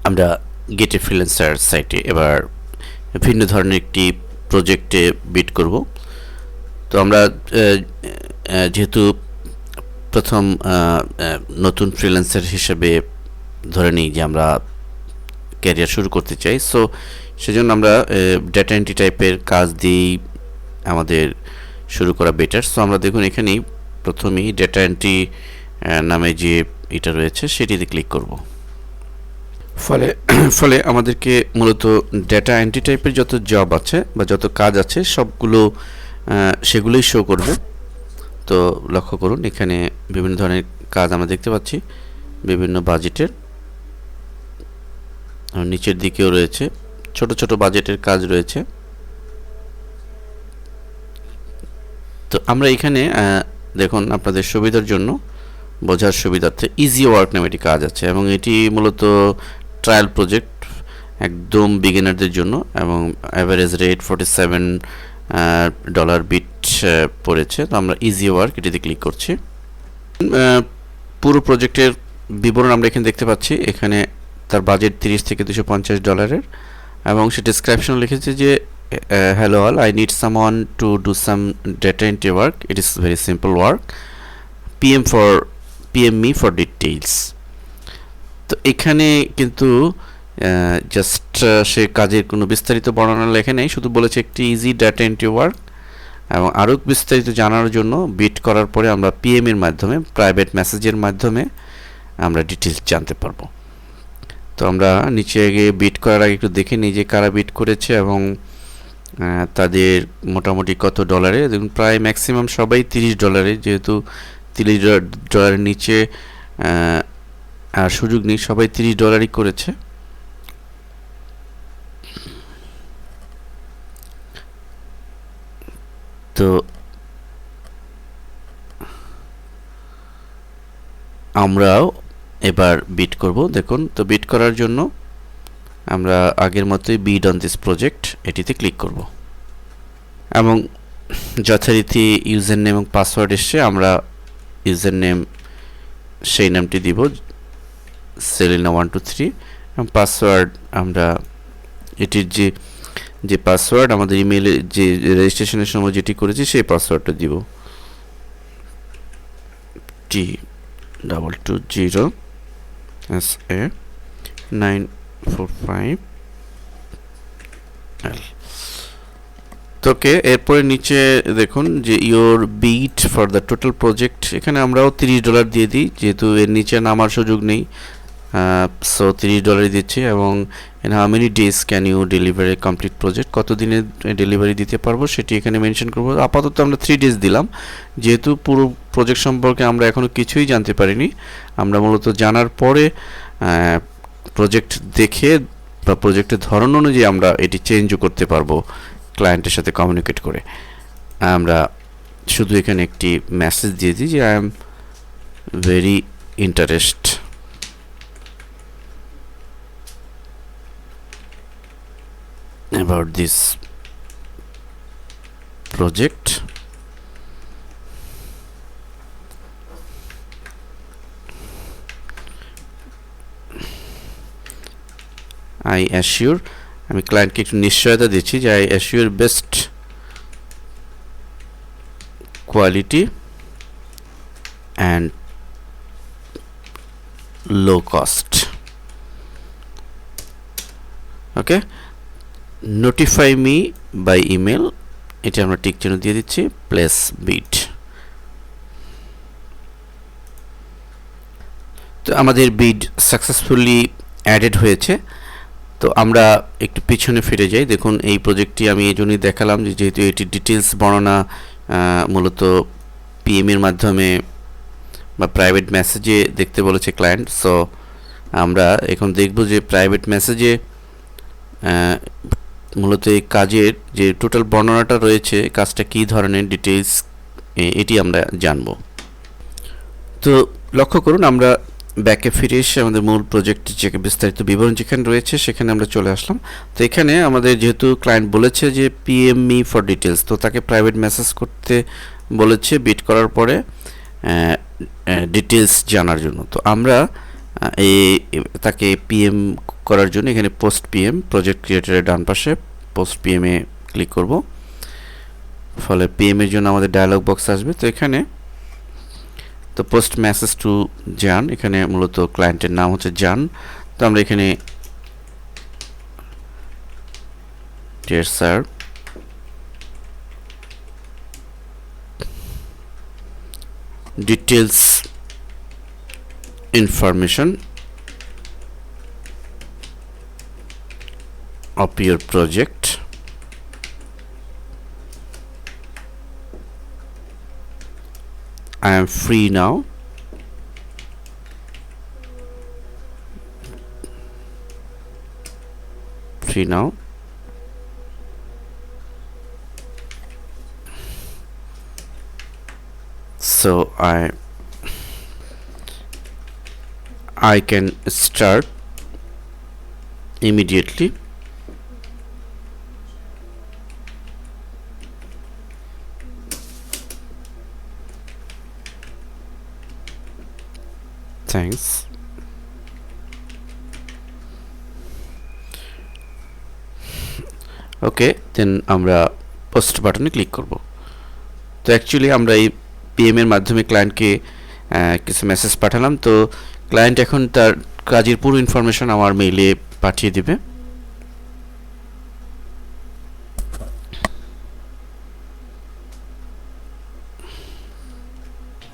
আমরা gate a freelancer সাইটে এবার ভিন্ন ধরনের একটি প্রজেক্টে বিড করব। তো আমরা যেহেতু প্রথম নতুন ফ্রিল্যান্সার হিসেবে ধরে নিই যে আমরা ক্যারিয়ার শুরু করতে চাই, সো সেজন্য আমরা ডেটা এন্ট্রি টাইপের কাজ দিয়েই আমাদের শুরু করা বেটার। সো আমরা দেখুন এখানেই প্রথমেই ডেটা এন্ট্রি নামে যে এটা রয়েছে সেটিতে ক্লিক করব। ফলে আমাদেরকে মূলত ডেটা এন্ট্রি টাইপের যত জব আছে বা যত কাজ আছে সেগুলোই শো করবে। তো লক্ষ্য করুন এখানে বিভিন্ন ধরনের কাজ আমরা দেখতে পাচ্ছি, বিভিন্ন বাজেটের, নিচের দিকেও রয়েছে ছোট ছোট বাজেটের কাজ রয়েছে। তো আমরা এখানে দেখুন আপনাদের সুবিধার জন্য বোঝার সুবিধার্থে ইজি ওয়ার্ক নামে একটি কাজ আছে এবং এটি মূলত ট্রায়াল প্রজেক্ট একদম বিগিনারদের জন্য এবং অ্যাভারেজ রেট $47 বিট পড়েছে। তো আমরা ইজি ওয়ার্ক এটিতে ক্লিক করছি। পুরো প্রজেক্টের বিবরণ আমরা এখানে দেখতে পাচ্ছি। এখানে তার বাজেট $30 থেকে $250 এবং সে ডেসক্রিপশন লিখেছে যে hello all, I need someone to do some data entry work. It is very simple work. PM me for details. তো এখানে কিন্তু জাস্ট সে কাজের কোনো বিস্তারিত বর্ণনা লেখে নেই, শুধু বলেছে একটি ইজি ডাটা এন্ট্রি ওয়ার্ক এবং আরও বিস্তারিত জানার জন্য বিট করার পরে আমরা PM এর মাধ্যমে প্রাইভেট মেসেজের মাধ্যমে আমরা ডিটেলস জানতে পারবো। তো আমরা নিচে গিয়ে বিট করার আগে একটু দেখে নিই যে কারা বিট করেছে এবং তাদের মোটামুটি কত ডলারে। দেখুন প্রায় ম্যাক্সিমাম সবাই $30, যেহেতু $30 নিচে আর সুযোগ নেই, সবাই $30 করেছে। তো আমরাও এবার বিট করব। দেখুন তো বিট করার জন্য আমরা আগের মতোই বিড অন দিস প্রজেক্ট এটিতে ক্লিক করব এবং যথারীতি ইউজার নেম এবং পাসওয়ার্ড এসছে, আমরা ইউজার নেম সেই নামটি দিব selina123 এবং পাসওয়ার্ড আমরা এটির যে পাসওয়ার্ড আমাদের ইমেইলে যে রেজিস্ট্রেশনের সময় যেটি করেছি সেই পাসওয়ার্ডটা দিব T220SA945L। তোকে এরপরে নিচে দেখুন যে your bid for the total project, এখানে আমরাও $30 দিয়ে দিই, যেহেতু এর নিচে নামার সুযোগ নেই। সো $30 দিচ্ছি এবং how many days can you deliver a complete project, কত দিনে ডেলিভারি দিতে পারবো সেটি এখানে মেনশন করবো। আপাতত আমরা 3 ডেজ দিলাম, যেহেতু পুরো প্রজেক্ট সম্পর্কে আমরা এখনও কিছুই জানতে পারিনি। আমরা মূলত জানার পরে প্রজেক্ট দেখে বা প্রজেক্টের ধরন অনুযায়ী আমরা এটি চেঞ্জও করতে পারবো ক্লায়েন্টের সাথে কমিউনিকেট করে। আমরা শুধু এখানে একটি মেসেজ দিয়ে দিই যে I am very interest about this project. I assure, আমি ক্লায়েন্টকে একটু নিশ্চয়তা দিচ্ছি যে I assure best quality and low cost. Okay, notify me by email, এটা আমরা টিক চিহ্ন দিয়ে দিচ্ছি, প্লেস বিট। তো আমাদের বিড সাকসেসফুলি অ্যাডেড হয়েছে। তো আমরা একটু পিছনে ফিরে যাই। দেখুন এই প্রজেক্টটি আমি এই জন্যই দেখালাম যেহেতু এটি ডিটেলস বর্ণনা মূলত PM এর মাধ্যমে বা প্রাইভেট মেসেজে দেখতে বলেছে ক্লায়েন্ট। সো আমরা এখন দেখব যে প্রাইভেট মেসেজে মূলত এই কাজের যে টোটাল বর্ণনাটা রয়েছে, কাজটা কী ধরনের ডিটেলস এটি আমরা জানব। তো লক্ষ্য করুন আমরা ব্যাকে ফিরে এসে আমাদের মূল প্রজেক্টের যে বিস্তারিত বিবরণ যেখানে রয়েছে সেখানে আমরা চলে আসলাম। তো এখানে আমাদের যেহেতু ক্লায়েন্ট বলেছে যে PM me ফর ডিটেলস, তো তাকে প্রাইভেট মেসেজ করতে বলেছে বিট করার পরে ডিটেলস জানার জন্য। তো আমরা তাকে PM করার জন্য এখানে পোস্ট পিএম প্রজেক্ট ক্রিয়েটরের ডান পাশে পোস্ট পিএম এ ক্লিক করব। ফলে পিএম এর জন্য আমাদের ডায়লগ বক্স আসবে। তো এখানে তো পোস্ট মেসেজ টু জান, এখানে মূলত ক্লায়েন্টের নাম হচ্ছে জান। তো আমরা এখানে dear sir details information of your project, I am free now, so I can start immediately. Thanks. ওকে, দেন আমরা পোস্ট বাটনে ক্লিক করব। তো অ্যাকচুয়ালি আমরা এই পিএম এর মাধ্যমে ক্লায়েন্টকে কিছু মেসেজ পাঠালাম। তো ক্লায়েন্ট এখন তার কাজের পুরো ইনফরমেশন আমার মেইলে পাঠিয়ে দিবে।